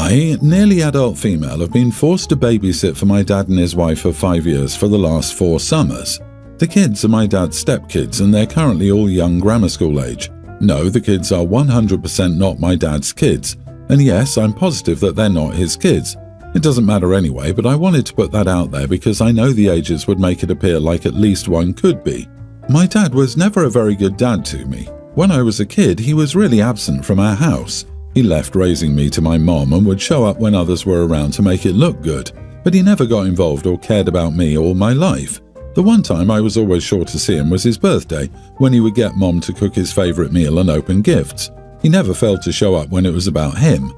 I, nearly adult female, have been forced to babysit for my dad and his wife for 5 years for the last 4 summers. The kids are my dad's stepkids and they're currently all young grammar school age. No, the kids are 100% not my dad's kids. And yes, I'm positive that they're not his kids. It doesn't matter anyway, but I wanted to put that out there because I know the ages would make it appear like at least one could be. My dad was never a very good dad to me. When I was a kid, he was really absent from our house. He left raising me to my mom and would show up when others were around to make it look good, but he never got involved or cared about me or my life. The one time I was always sure to see him was his birthday, when he would get mom to cook his favourite meal and open gifts. He never failed to show up when it was about him.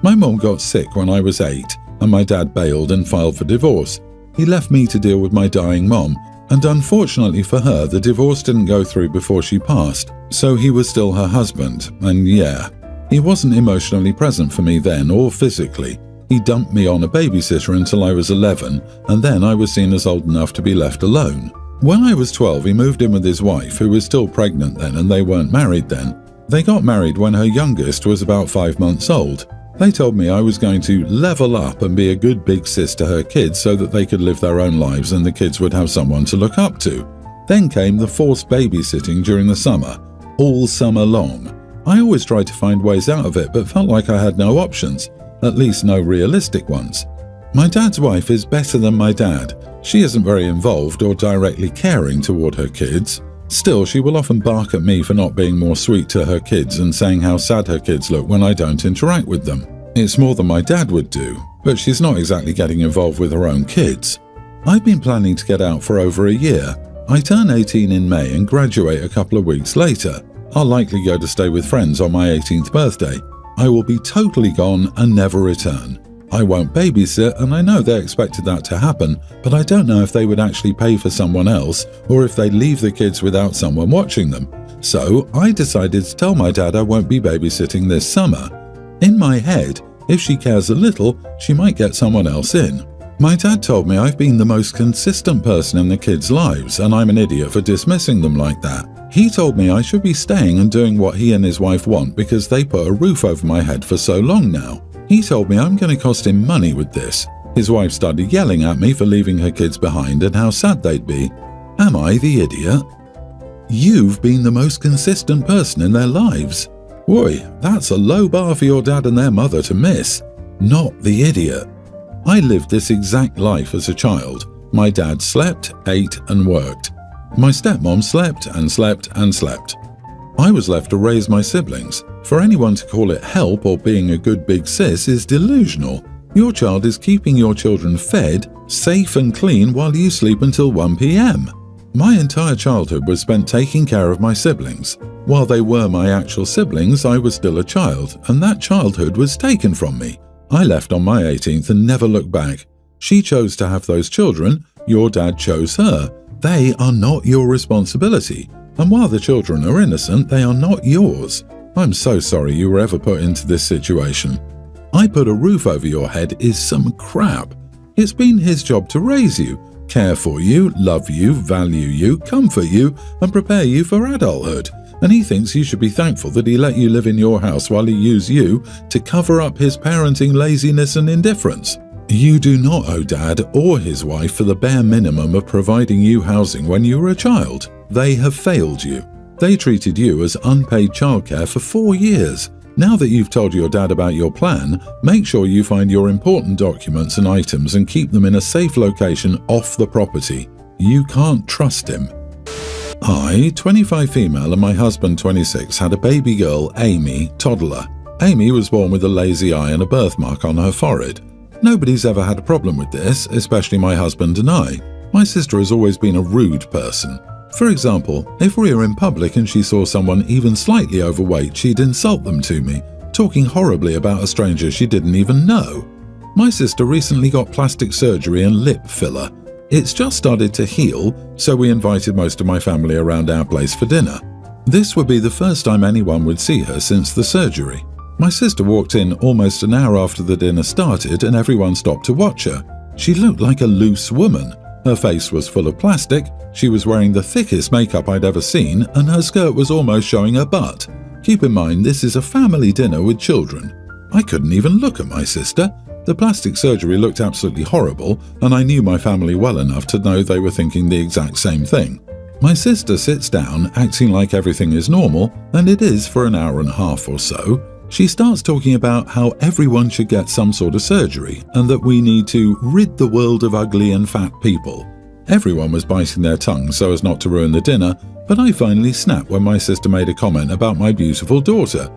My mom got sick when I was 8, and my dad bailed and filed for divorce. He left me to deal with my dying mom, and unfortunately for her, the divorce didn't go through before she passed, so he was still her husband, and yeah. He wasn't emotionally present for me then or physically. He dumped me on a babysitter until I was 11, and then I was seen as old enough to be left alone. When I was 12, he moved in with his wife, who was still pregnant then and they weren't married then. They got married when her youngest was about 5 months old. They told me I was going to level up and be a good big sis to her kids so that they could live their own lives and the kids would have someone to look up to. Then came the forced babysitting during the summer, all summer long. I always tried to find ways out of it but felt like I had no options, at least no realistic ones. My dad's wife is better than my dad. She isn't very involved or directly caring toward her kids. Still, she will often bark at me for not being more sweet to her kids and saying how sad her kids look when I don't interact with them. It's more than my dad would do, but she's not exactly getting involved with her own kids. I've been planning to get out for over a year. I turn 18 in May and graduate a couple of weeks later. I'll likely go to stay with friends on my 18th birthday. I will be totally gone and never return. I won't babysit, and I know they expected that to happen, but I don't know if they would actually pay for someone else or if they'd leave the kids without someone watching them. So I decided to tell my dad I won't be babysitting this summer. In my head, if she cares a little, she might get someone else in. My dad told me I've been the most consistent person in the kids' lives, and I'm an idiot for dismissing them like that. He told me I should be staying and doing what he and his wife want because they put a roof over my head for so long now. He told me I'm going to cost him money with this. His wife started yelling at me for leaving her kids behind and how sad they'd be. Am I the idiot? You've been the most consistent person in their lives. Boy, that's a low bar for your dad and their mother to miss. Not the idiot. I lived this exact life as a child. My dad slept, ate and worked. My stepmom slept and slept and slept. I was left to raise my siblings. For anyone to call it help or being a good big sis is delusional. Your child is keeping your children fed, safe and clean while you sleep until 1 p.m. My entire childhood was spent taking care of my siblings. While they were my actual siblings, I was still a child, and that childhood was taken from me. I left on my 18th and never looked back. She chose to have those children. Your dad chose her. They are not your responsibility. And while the children are innocent, they are not yours. I'm so sorry you were ever put into this situation. I put a roof over your head is some crap. It's been his job to raise you, care for you, love you, value you, comfort you, and prepare you for adulthood. And he thinks you should be thankful that he let you live in your house while he used you to cover up his parenting laziness and indifference. You do not owe Dad or his wife for the bare minimum of providing you housing when you were a child. They have failed you. They treated you as unpaid childcare for 4 years. Now that you've told your dad about your plan, make sure you find your important documents and items and keep them in a safe location off the property. You can't trust him. I, 25 female, and my husband, 26, had a baby girl, Amy, toddler. Amy was born with a lazy eye and a birthmark on her forehead. Nobody's ever had a problem with this, especially my husband and I. My sister has always been a rude person. For example, if we were in public and she saw someone even slightly overweight, she'd insult them to me, talking horribly about a stranger she didn't even know. My sister recently got plastic surgery and lip filler. It's just started to heal, so we invited most of my family around our place for dinner. This would be the first time anyone would see her since the surgery. My sister walked in almost an hour after the dinner started and everyone stopped to watch her. She looked like a loose woman. Her face was full of plastic, she was wearing the thickest makeup I'd ever seen, and her skirt was almost showing her butt. Keep in mind, this is a family dinner with children. I couldn't even look at my sister. The plastic surgery looked absolutely horrible, and I knew my family well enough to know they were thinking the exact same thing. My sister sits down, acting like everything is normal, and it is for an hour and a half or so. She starts talking about how everyone should get some sort of surgery, and that we need to rid the world of ugly and fat people. Everyone was biting their tongue so as not to ruin the dinner, but I finally snapped when my sister made a comment about my beautiful daughter.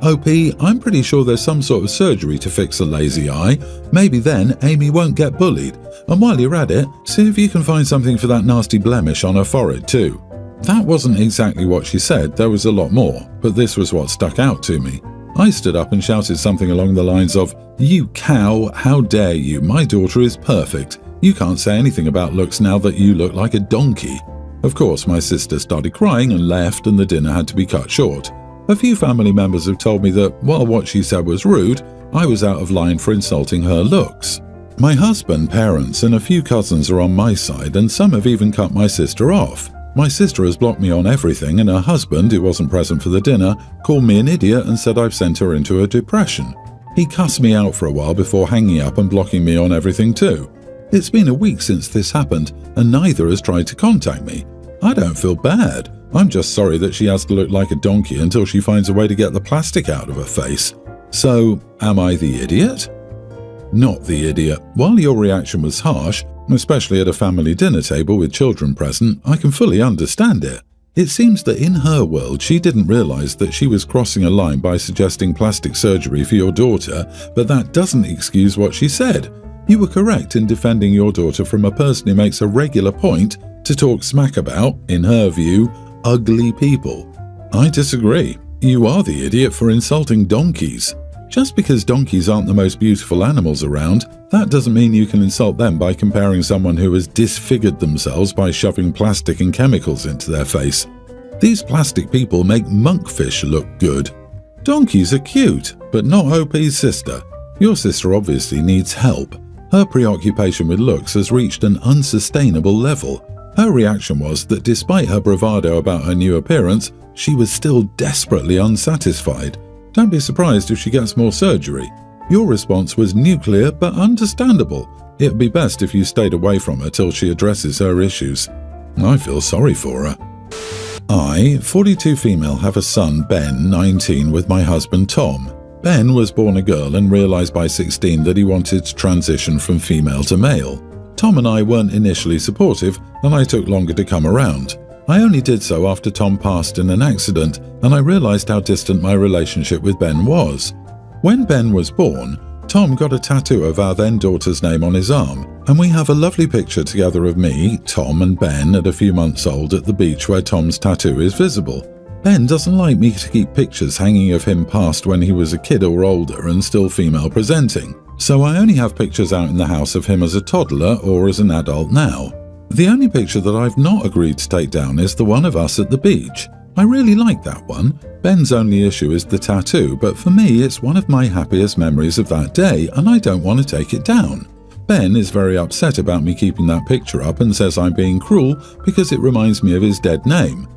OP, I'm pretty sure there's some sort of surgery to fix a lazy eye. Maybe then Amy won't get bullied. And while you're at it, see if you can find something for that nasty blemish on her forehead too. That wasn't exactly what she said, there was a lot more, but this was what stuck out to me. I stood up and shouted something along the lines of, "You cow, how dare you, my daughter is perfect. You can't say anything about looks now that you look like a donkey." Of course, my sister started crying and left, and the dinner had to be cut short. A few family members have told me that, while what she said was rude, I was out of line for insulting her looks. My husband, parents, and a few cousins are on my side, and some have even cut my sister off. My sister has blocked me on everything, and her husband, who wasn't present for the dinner, called me an idiot and said I've sent her into a depression. He cussed me out for a while before hanging up and blocking me on everything too. It's been a week since this happened, and neither has tried to contact me. I don't feel bad. I'm just sorry that she has to look like a donkey until she finds a way to get the plastic out of her face. So, am I the idiot? Not the idiot. While your reaction was harsh, especially at a family dinner table with children present, I can fully understand it. It seems that in her world she didn't realize that she was crossing a line by suggesting plastic surgery for your daughter, but that doesn't excuse what she said. You were correct in defending your daughter from a person who makes a regular point to talk smack about, in her view, ugly people. I disagree. You are the idiot for insulting donkeys. Just because donkeys aren't the most beautiful animals around, that doesn't mean you can insult them by comparing someone who has disfigured themselves by shoving plastic and chemicals into their face. These plastic people make monkfish look good. Donkeys are cute, but not OP's sister. Your sister obviously needs help. Her preoccupation with looks has reached an unsustainable level. Her reaction was that despite her bravado about her new appearance, she was still desperately unsatisfied. Don't be surprised if she gets more surgery. Your response was nuclear but understandable. It'd be best if you stayed away from her till she addresses her issues. I feel sorry for her. I, 42 female, have a son, Ben, 19, with my husband, Tom. Ben was born a girl and realized by 16 that he wanted to transition from female to male. Tom and I weren't initially supportive, and I took longer to come around. I only did so after Tom passed in an accident, and I realized how distant my relationship with Ben was. When Ben was born, Tom got a tattoo of our then daughter's name on his arm, and we have a lovely picture together of me, Tom, and Ben at a few months old at the beach where Tom's tattoo is visible. Ben doesn't like me to keep pictures hanging of him past when he was a kid or older and still female presenting, so I only have pictures out in the house of him as a toddler or as an adult now. The only picture that I've not agreed to take down is the one of us at the beach. I really like that one. Ben's only issue is the tattoo, but for me it's one of my happiest memories of that day and I don't want to take it down. Ben is very upset about me keeping that picture up and says I'm being cruel because it reminds me of his dead name.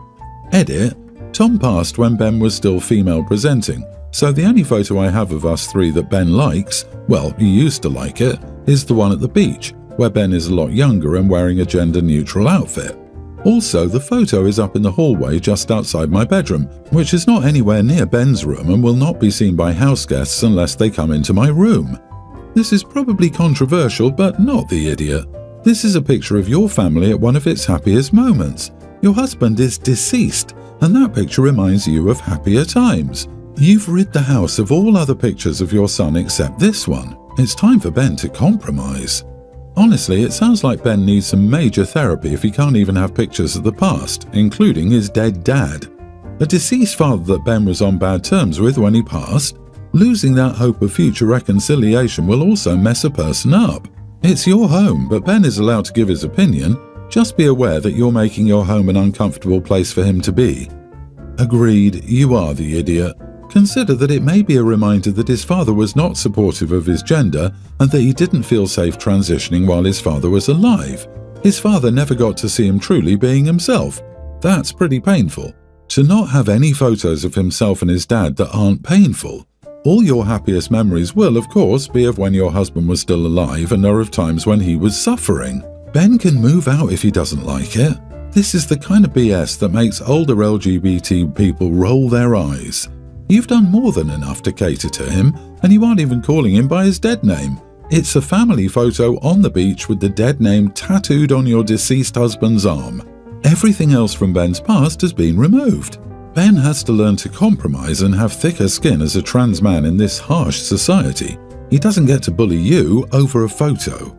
Edit: Tom passed when Ben was still female presenting, so the only photo I have of us three that Ben likes, well, he used to like it, is the one at the beach, where Ben is a lot younger and wearing a gender-neutral outfit. Also, the photo is up in the hallway just outside my bedroom, which is not anywhere near Ben's room and will not be seen by house guests unless they come into my room. This is probably controversial, but not the idiot. This is a picture of your family at one of its happiest moments. Your husband is deceased, and that picture reminds you of happier times. You've rid the house of all other pictures of your son except this one. It's time for Ben to compromise. Honestly, it sounds like Ben needs some major therapy if he can't even have pictures of the past, including his dead dad. A deceased father that Ben was on bad terms with when he passed? Losing that hope of future reconciliation will also mess a person up. It's your home, but Ben is allowed to give his opinion. Just be aware that you're making your home an uncomfortable place for him to be. Agreed, you are the idiot. Consider that it may be a reminder that his father was not supportive of his gender and that he didn't feel safe transitioning while his father was alive. His father never got to see him truly being himself. That's pretty painful. To not have any photos of himself and his dad that aren't painful. All your happiest memories will, of course, be of when your husband was still alive and are of times when he was suffering. Ben can move out if he doesn't like it. This is the kind of BS that makes older LGBT people roll their eyes. You've done more than enough to cater to him, and you aren't even calling him by his dead name. It's a family photo on the beach with the dead name tattooed on your deceased husband's arm. Everything else from Ben's past has been removed. Ben has to learn to compromise and have thicker skin as a trans man in this harsh society. He doesn't get to bully you over a photo.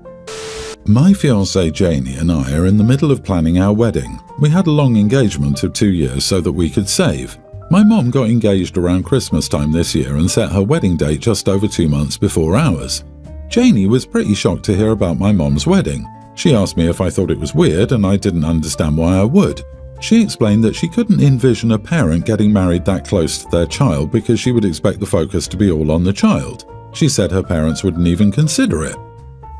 My fiancée Janie and I are in the middle of planning our wedding. We had a long engagement of 2 years so that we could save. My mom got engaged around Christmas time this year and set her wedding date just over 2 months before ours. Janie was pretty shocked to hear about my mom's wedding. She asked me if I thought it was weird and I didn't understand why I would. She explained that she couldn't envision a parent getting married that close to their child because she would expect the focus to be all on the child. She said her parents wouldn't even consider it.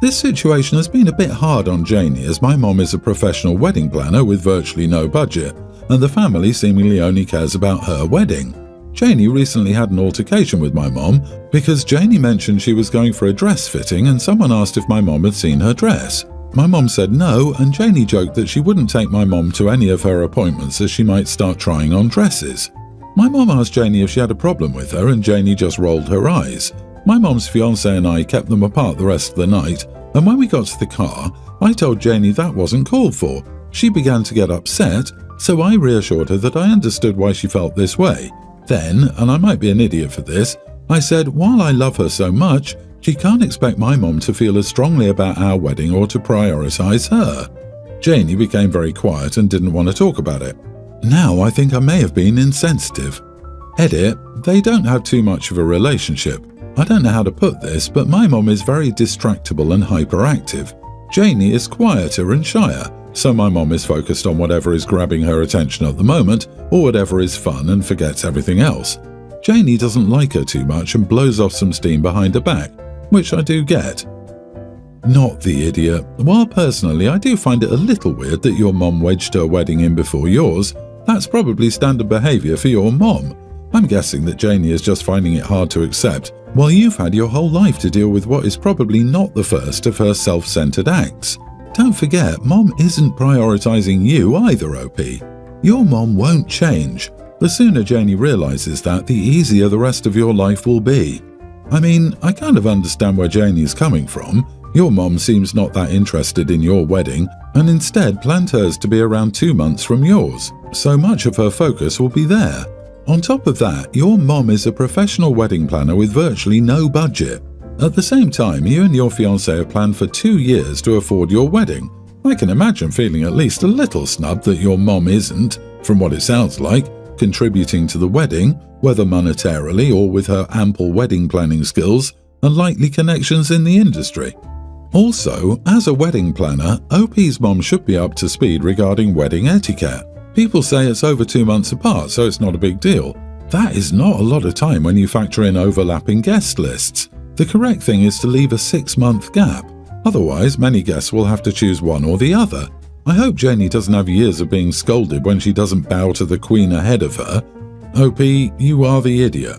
This situation has been a bit hard on Janie as my mom is a professional wedding planner with virtually no budget, and the family seemingly only cares about her wedding. Janie recently had an altercation with my mom because Janie mentioned she was going for a dress fitting and someone asked if my mom had seen her dress. My mom said no, and Janie joked that she wouldn't take my mom to any of her appointments as she might start trying on dresses. My mom asked Janie if she had a problem with her and Janie just rolled her eyes. My mom's fiancé and I kept them apart the rest of the night, and when we got to the car, I told Janie that wasn't called for. She began to get upset, so I reassured her that I understood why she felt this way. Then, and I might be an idiot for this, I said while I love her so much, she can't expect my mom to feel as strongly about our wedding or to prioritise her. Janie became very quiet and didn't want to talk about it. Now I think I may have been insensitive. Edit, they don't have too much of a relationship. I don't know how to put this, but my mom is very distractible and hyperactive. Janie is quieter and shyer, so my mom is focused on whatever is grabbing her attention at the moment or whatever is fun and forgets everything else. Janie doesn't like her too much and blows off some steam behind her back, which I do get. Not the idiot. While personally I do find it a little weird that your mom wedged her wedding in before yours, that's probably standard behaviour for your mom. I'm guessing that Janie is just finding it hard to accept, while you've had your whole life to deal with what is probably not the first of her self-centered acts. Don't forget, Mom isn't prioritising you either, OP. Your mom won't change. The sooner Janie realises that, the easier the rest of your life will be. I mean, I kind of understand where Janie's coming from. Your mom seems not that interested in your wedding and instead planned hers to be around 2 months from yours, so much of her focus will be there. On top of that, your mom is a professional wedding planner with virtually no budget. At the same time, you and your fiancé have planned for 2 years to afford your wedding. I can imagine feeling at least a little snubbed that your mom isn't, from what it sounds like, contributing to the wedding, whether monetarily or with her ample wedding planning skills and likely connections in the industry. Also, as a wedding planner, OP's mom should be up to speed regarding wedding etiquette. People say it's over 2 months apart, so it's not a big deal. That is not a lot of time when you factor in overlapping guest lists. The correct thing is to leave a 6-month gap. Otherwise, many guests will have to choose one or the other. I hope Janie doesn't have years of being scolded when she doesn't bow to the queen ahead of her. OP, you are the idiot.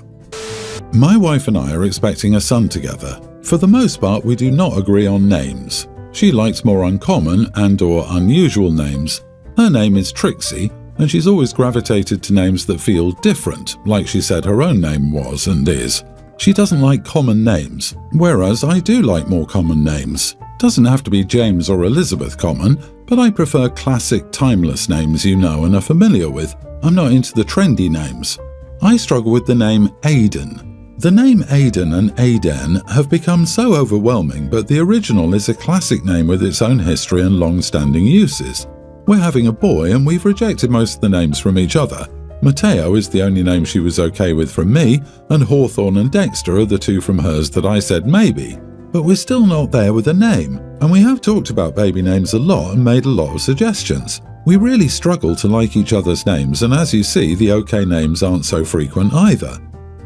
My wife and I are expecting a son together. For the most part, we do not agree on names. She likes more uncommon and/or unusual names. Her name is Trixie, and she's always gravitated to names that feel different, like she said her own name was and is. She doesn't like common names, whereas I do like more common names. Doesn't have to be James or Elizabeth common, but I prefer classic, timeless names you know and are familiar with. I'm not into the trendy names. I struggle with the name Aidan. The name Aidan and Aiden have become so overwhelming, but the original is a classic name with its own history and long-standing uses. We're having a boy and we've rejected most of the names from each other. Mateo is the only name she was okay with from me, and Hawthorne and Dexter are the two from hers that I said maybe. But we're still not there with a name, and we have talked about baby names a lot and made a lot of suggestions. We really struggle to like each other's names, and as you see, the okay names aren't so frequent either.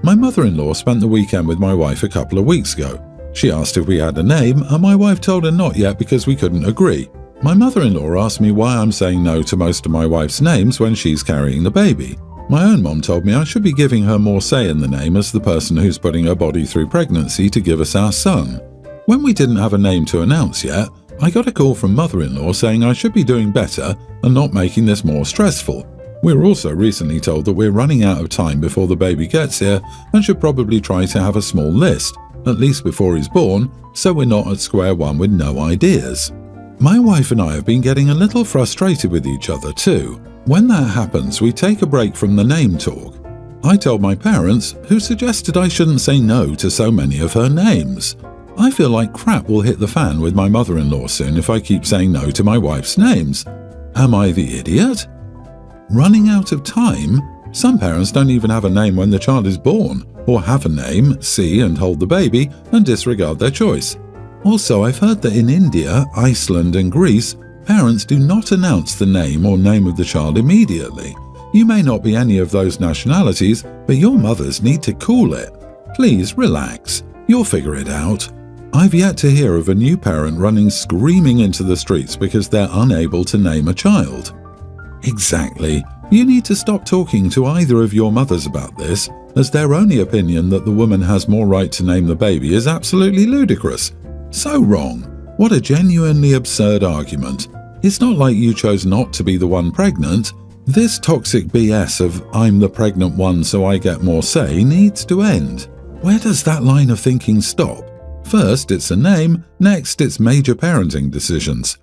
My mother-in-law spent the weekend with my wife a couple of weeks ago. She asked if we had a name, and my wife told her not yet because we couldn't agree. My mother-in-law asked me why I'm saying no to most of my wife's names when she's carrying the baby. My own mom told me I should be giving her more say in the name as the person who's putting her body through pregnancy to give us our son. When we didn't have a name to announce yet, I got a call from mother-in-law saying I should be doing better and not making this more stressful. We were also recently told that we're running out of time before the baby gets here and should probably try to have a small list, at least before he's born, so we're not at square one with no ideas. My wife and I have been getting a little frustrated with each other too. When that happens, we take a break from the name talk. I told my parents, who suggested I shouldn't say no to so many of her names. I feel like crap will hit the fan with my mother-in-law soon if I keep saying no to my wife's names. Am I the idiot? Running out of time? Some parents don't even have a name when the child is born, or have a name, see and hold the baby, and disregard their choice. Also, I've heard that in India, Iceland and Greece, parents do not announce the name or name of the child immediately. You may not be any of those nationalities, but your mothers need to cool it. Please relax. You'll figure it out. I've yet to hear of a new parent running screaming into the streets because they're unable to name a child. Exactly. You need to stop talking to either of your mothers about this, as their only opinion that the woman has more right to name the baby is absolutely ludicrous. So wrong. What a genuinely absurd argument. It's not like you chose not to be the one pregnant. This toxic BS of "I'm the pregnant one so I get more say" needs to end. Where does that line of thinking stop? First it's a name, next it's major parenting decisions.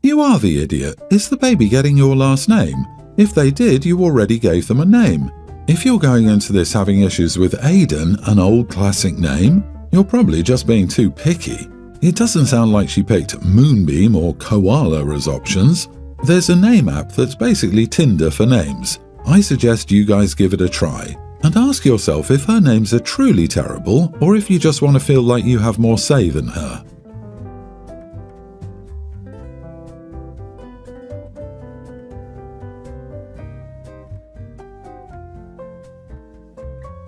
You are the idiot. Is the baby getting your last name? If they did, you already gave them a name. If you're going into this having issues with Aiden, an old classic name, you're probably just being too picky. It doesn't sound like she picked Moonbeam or Koala as options. There's a name app that's basically Tinder for names. I suggest you guys give it a try and ask yourself if her names are truly terrible or if you just want to feel like you have more say than her.